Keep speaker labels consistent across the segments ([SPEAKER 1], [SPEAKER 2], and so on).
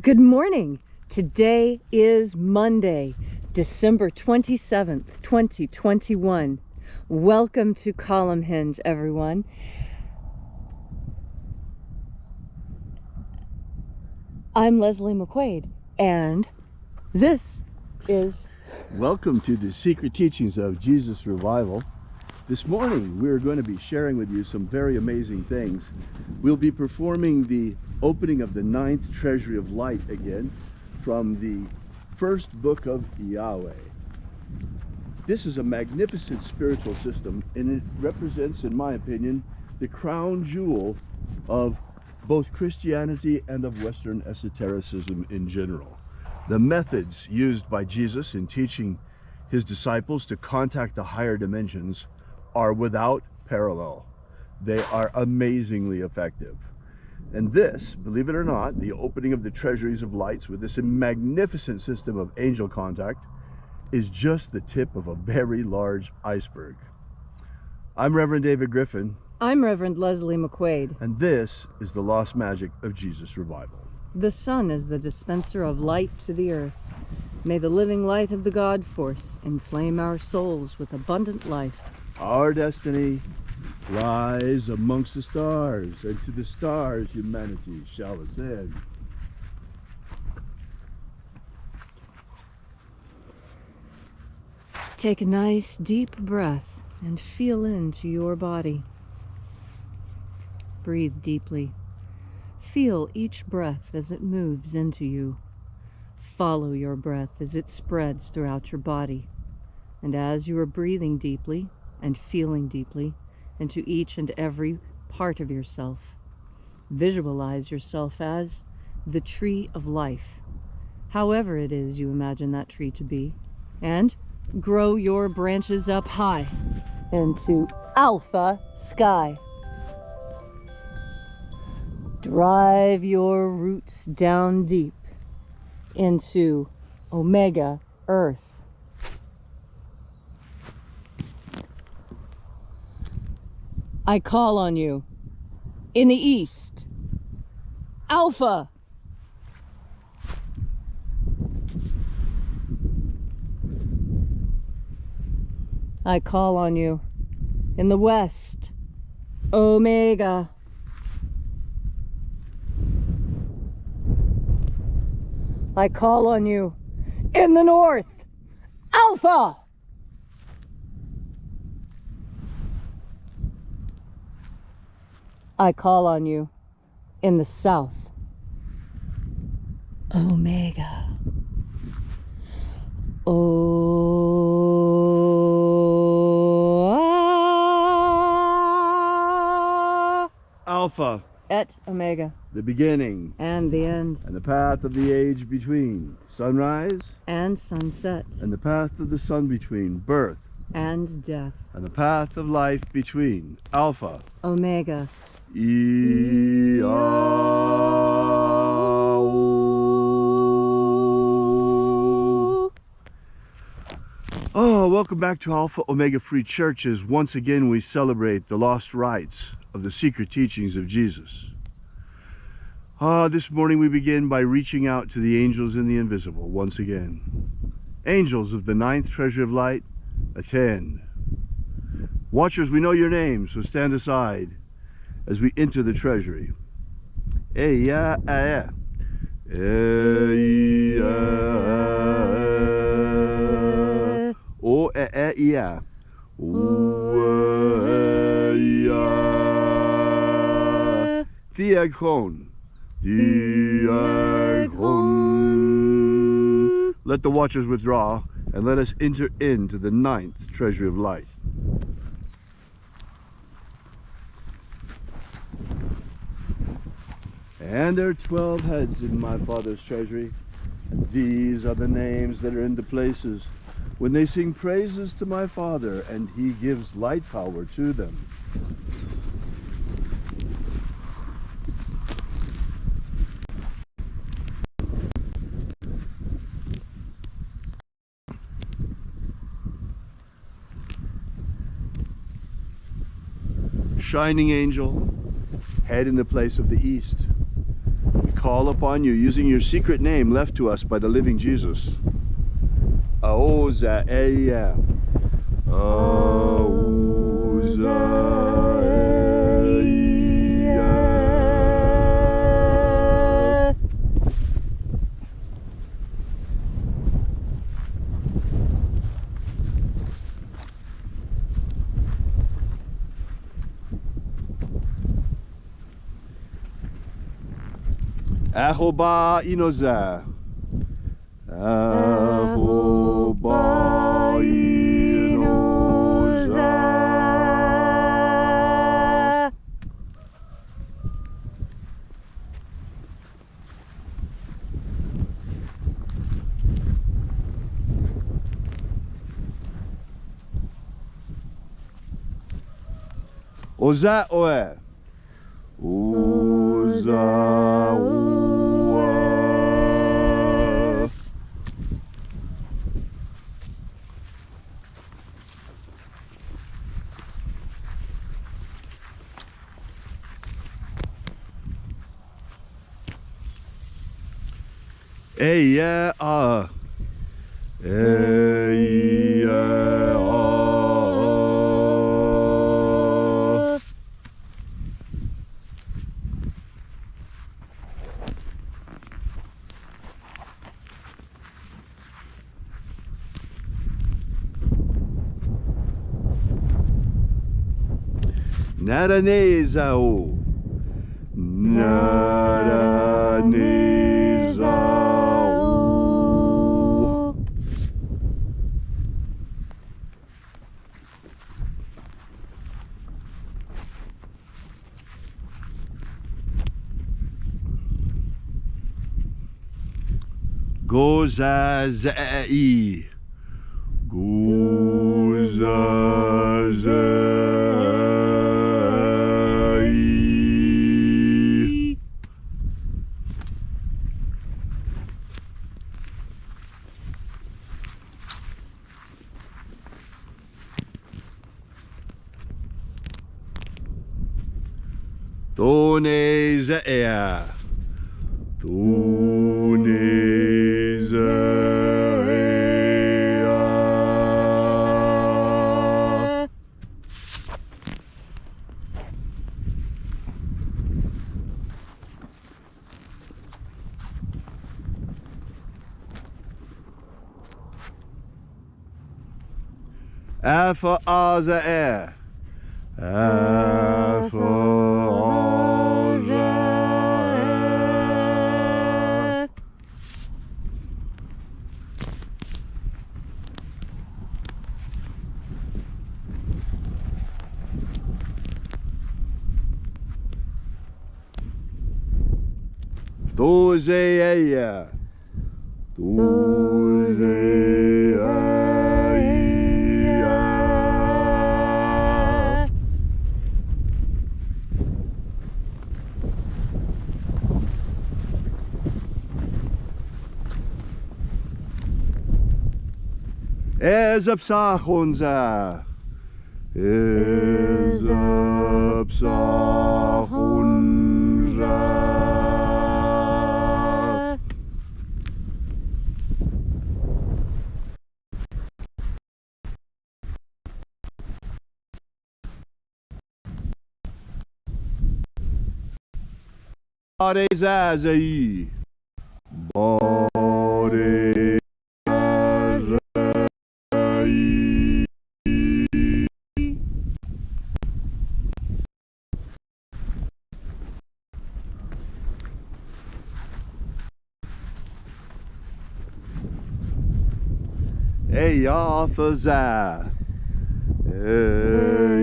[SPEAKER 1] Good morning. Today is Monday, December 27th, 2021. Welcome to Columnhenge, everyone. I'm Leslie McQuade, and this is...
[SPEAKER 2] Welcome to the Secret Teachings of Jesus Revival. This morning we're going to be sharing with you some very amazing things. We'll be performing the opening of the 9th Treasury of Light again from the first book of Yahweh. This is a magnificent spiritual system, and it represents, in my opinion, the crown jewel of both Christianity and of Western esotericism in general. The methods used by Jesus in teaching his disciples to contact the higher dimensions are without parallel. They are amazingly effective. And this, believe it or not, the opening of the Treasuries of Lights with this magnificent system of angel contact is just the tip of a very large iceberg. I'm Reverend David Griffin.
[SPEAKER 1] I'm Reverend Leslie McQuade.
[SPEAKER 2] And this is the lost magic of Jesus Revival.
[SPEAKER 1] The sun is the dispenser of light to the earth. May the living light of the God Force inflame our souls with abundant life.
[SPEAKER 2] Our destiny lies amongst the stars, and to the stars humanity shall ascend.
[SPEAKER 1] Take a nice deep breath and feel into your body. Breathe deeply. Feel each breath as it moves into you. Follow your breath as it spreads throughout your body. And as you are breathing deeply and feeling deeply into each and every part of yourself, visualize yourself as the tree of life, however it is you imagine that tree to be, and grow your branches up high into Alpha sky. Drive your roots down deep into Omega Earth. I call on you in the east, Alpha. I call on you in the west, Omega. I call on you in the north, Alpha. I call on you in the south, Omega.
[SPEAKER 2] Alpha
[SPEAKER 1] Et Omega.
[SPEAKER 2] the beginning
[SPEAKER 1] And the end.
[SPEAKER 2] and the path of the age between sunrise
[SPEAKER 1] And sunset.
[SPEAKER 2] and the path of the sun between birth
[SPEAKER 1] And death.
[SPEAKER 2] and the path of life between Alpha
[SPEAKER 1] Omega.
[SPEAKER 2] Oh, welcome back to Alpha Omega Free Churches. Once again, we celebrate the lost rites of the secret teachings of Jesus. This morning we begin by reaching out to the angels in the invisible once again. Angels of the 9th Treasury of Light, attend. Watchers, we know your names, so stand aside as we enter the treasury. Let the watchers withdraw, and let us enter into the 9th Treasury of Light. And there are 12 heads in my Father's treasury, and these are the names that are in the places when they sing praises to my Father, and he gives light power to them. Shining angel, head in the place of the east. We call upon you using your secret name left to us by the living Jesus. Aoza Eya. Aoza Eya. Ahoba Inoza. Ahoba Inoza. Oza Oe. Oza Oe. Eya ah. Eya ah. Naranezao. Naranezao. Gozazai. Gozazai. Tonezea. Tonezea. Alpha Ωmega. Alpha Ωmega. Dozeia. Dozeia. Ezapsachonza. Ezapsachonza. Barezazai. Barezazai. Eyafaza. Eyafaza.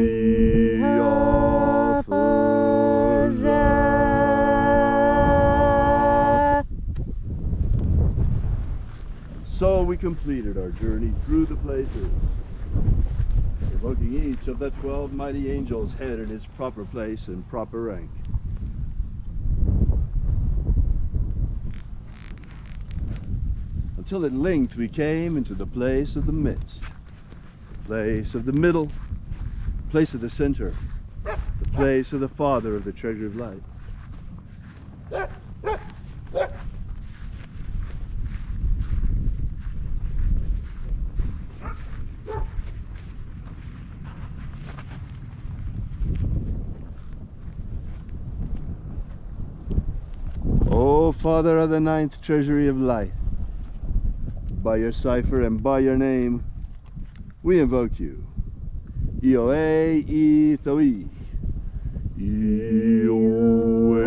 [SPEAKER 2] So we completed our journey through the places, evoking each of the 12 mighty angels' head in its proper place and proper rank. Until at length we came into the place of the midst, the place of the middle, the place of the center, the place of the Father of the Treasury of Light. O Father of the Ninth Treasury of Light, by your cipher and by your name, we invoke you. Ioe Ithoi. Ioe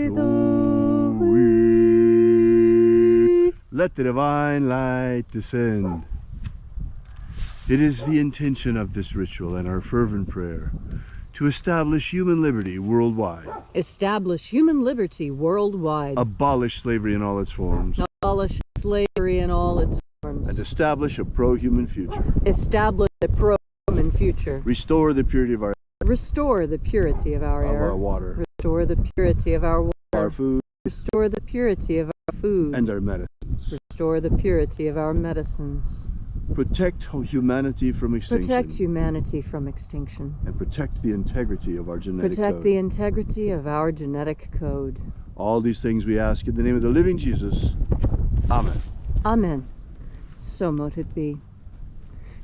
[SPEAKER 2] Ithoi. Let the divine light descend. It is the intention of this ritual and our fervent prayer to establish human liberty worldwide.
[SPEAKER 1] Establish human liberty worldwide.
[SPEAKER 2] Abolish slavery in all its forms.
[SPEAKER 1] Abolish slavery in all its forms.
[SPEAKER 2] And establish a pro-human future.
[SPEAKER 1] Establish a pro-human future.
[SPEAKER 2] Restore the purity of our
[SPEAKER 1] Restore the purity of our air.
[SPEAKER 2] Of our water.
[SPEAKER 1] Restore the purity of our water.
[SPEAKER 2] Our food.
[SPEAKER 1] Restore the purity of our food.
[SPEAKER 2] And our medicines.
[SPEAKER 1] Restore the purity of our medicines.
[SPEAKER 2] Protect humanity from extinction.
[SPEAKER 1] Protect humanity from extinction.
[SPEAKER 2] And protect the integrity of our genetic
[SPEAKER 1] Protect
[SPEAKER 2] code.
[SPEAKER 1] the integrity of our genetic code.
[SPEAKER 2] All these things we ask in the name of the living Jesus. Amen.
[SPEAKER 1] Amen. So mote it be.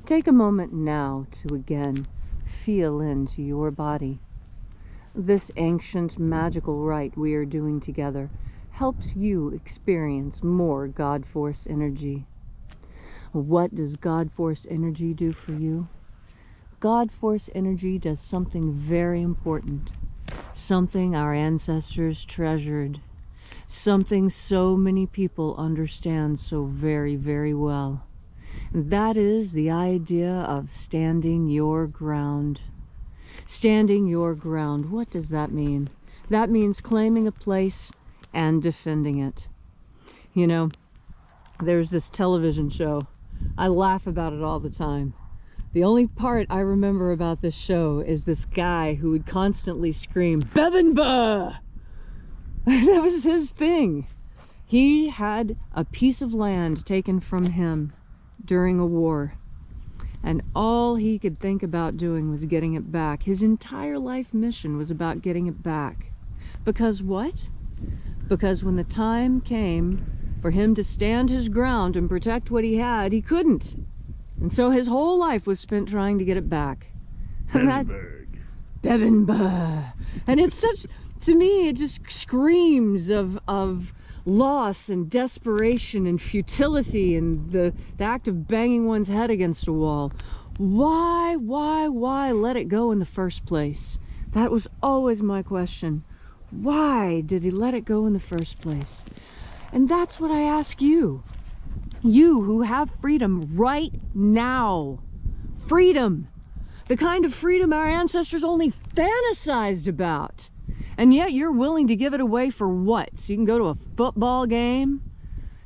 [SPEAKER 1] Take a moment now to again feel into your body. This ancient magical rite we are doing together helps you experience more God Force energy. What does God Force energy do for you? God Force energy does something very important, something our ancestors treasured, something so many people understand so very, very well. And that is the idea of standing your ground. Standing your ground, what does that mean? That means claiming a place and defending it. You know, there's this television show. I laugh about it all the time. The only part I remember about this show is this guy who would constantly scream, "Bebinba!" That was his thing. He had a piece of land taken from him during a war, and all he could think about doing was getting it back. His entire life mission was about getting it back. Because what? Because when the time came for him to stand his ground and protect what he had, he couldn't. And so his whole life was spent trying to get it back. Bebinba. And it's such, to me, it just screams of loss and desperation and futility and the act of banging one's head against a wall. Why let it go in the first place? That was always my question. Why did he let it go in the first place? And that's what I ask you. You who have freedom right now. Freedom. The kind of freedom our ancestors only fantasized about. And yet you're willing to give it away for what? So you can go to a football game?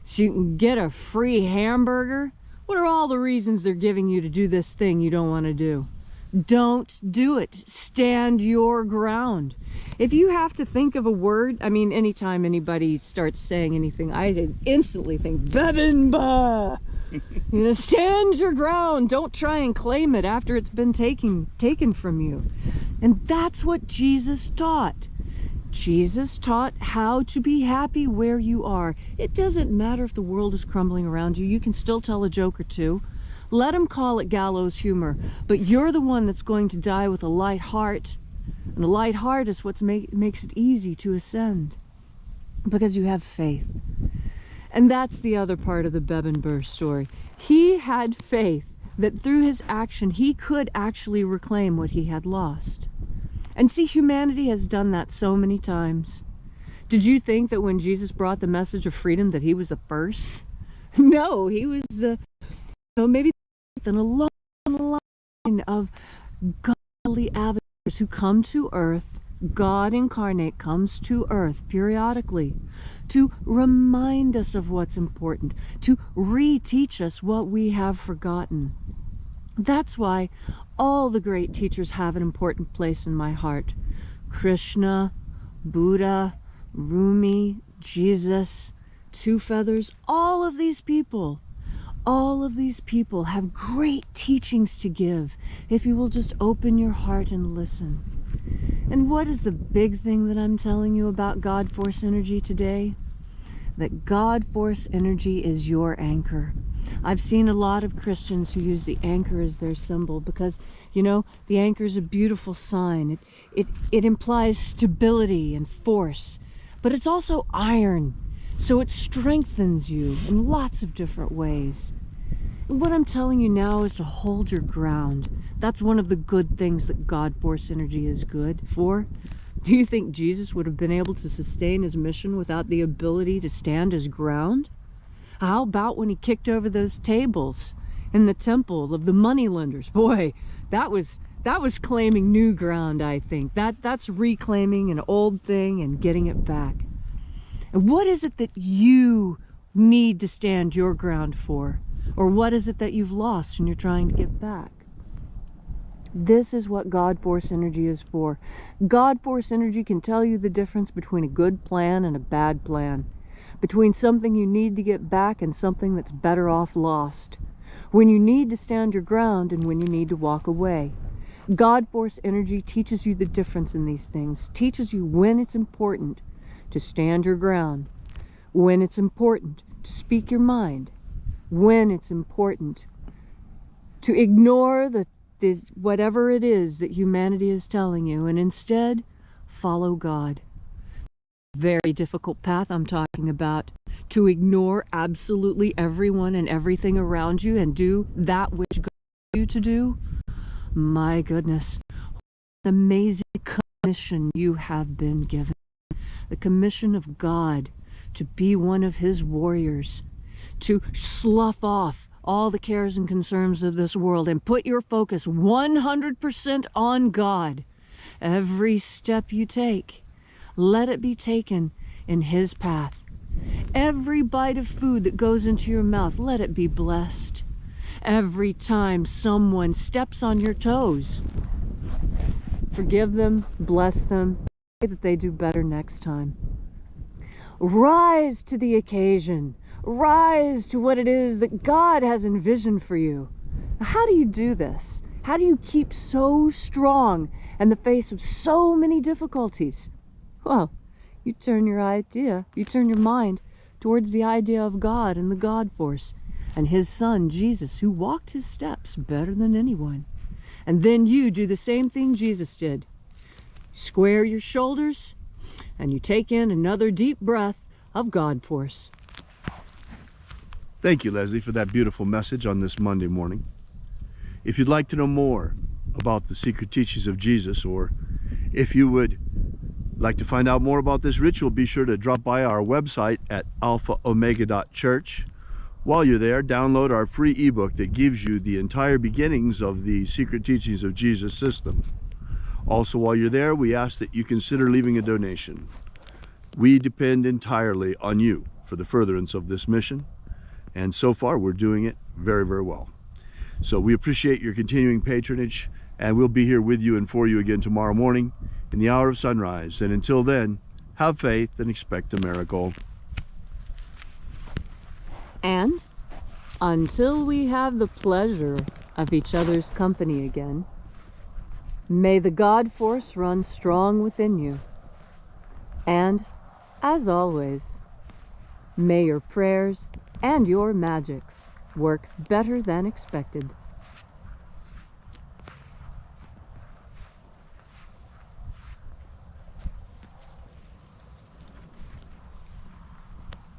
[SPEAKER 1] So you can get a free hamburger? What are all the reasons they're giving you to do this thing you don't want to do? Don't do it. Stand your ground. If you have to think of a word, I mean, anytime anybody starts saying anything, I instantly think, Bebinba! You know, stand your ground. Don't try and claim it after it's been taken from you. And that's what Jesus taught. Jesus taught how to be happy where you are. It doesn't matter if the world is crumbling around you. You can still tell a joke or two. Let them call it gallows humor, but you're the one that's going to die with a light heart. And a light heart is what makes it easy to ascend, because you have faith. And that's the other part of the Bebinba story. He had faith that through his action he could actually reclaim what he had lost. And see, humanity has done that so many times. Did you think that when Jesus brought the message of freedom that he was the first? No, he was the, maybe in a long line of godly avatars who come to earth. God incarnate comes to earth periodically to remind us of what's important, to reteach us what we have forgotten. That's why all the great teachers have an important place in my heart. Krishna, Buddha, Rumi, Jesus, Two Feathers, all of these people have great teachings to give if you will just open your heart and listen. And what is the big thing that I'm telling you about God Force energy today? That God Force energy is your anchor. I've seen a lot of Christians who use the anchor as their symbol because, you know, the anchor is a beautiful sign. It implies stability and force. but it's also iron, so it strengthens you in lots of different ways. And what I'm telling you now is to hold your ground. That's one of the good things that God Force energy is good for. Do you think Jesus would have been able to sustain his mission without the ability to stand his ground? How about when he kicked over those tables in the temple of the moneylenders? Boy, that was claiming new ground, I think. That's reclaiming an old thing and getting it back. And what is it that you need to stand your ground for? Or what is it that you've lost and you're trying to get back? This is what God Force energy is for. God Force energy can tell you the difference between a good plan and a bad plan, between something you need to get back and something that's better off lost, when you need to stand your ground and when you need to walk away. God Force energy teaches you the difference in these things, teaches you when it's important to stand your ground, when it's important to speak your mind, when it's important to ignore whatever it is that humanity is telling you and instead follow God. Very difficult path I'm talking about, to ignore absolutely everyone and everything around you and do that which God wants you to do. My goodness, what an amazing commission you have been given. The commission of God to be one of his warriors, to slough off all the cares and concerns of this world and put your focus 100% on God. Every step you take, let it be taken in his path. Every bite of food that goes into your mouth, let it be blessed. Every time someone steps on your toes, forgive them, bless them, pray that they do better next time. Rise to the occasion. Rise to what it is that God has envisioned for you. How do you do this? How do you keep so strong in the face of so many difficulties? Well, you turn your mind towards the idea of God and the God Force and his son Jesus, who walked his steps better than anyone. And then you do the same thing Jesus did. Square your shoulders and you take in another deep breath of God Force.
[SPEAKER 2] Thank you, Leslie, for that beautiful message on this Monday morning. If you'd like to know more about the secret teachings of Jesus, or if you would like to find out more about this ritual, be sure to drop by our website at alphaomega.church. While you're there, download our free ebook that gives you the entire beginnings of the secret teachings of Jesus system. Also, while you're there, we ask that you consider leaving a donation. We depend entirely on you for the furtherance of this mission. And so far, we're doing it very, very well. So we appreciate your continuing patronage, and we'll be here with you and for you again tomorrow morning in the hour of sunrise. And until then, have faith and expect a miracle.
[SPEAKER 1] And until we have the pleasure of each other's company again, may the God Force run strong within you. And, as always, may your prayers and your magics work better than expected.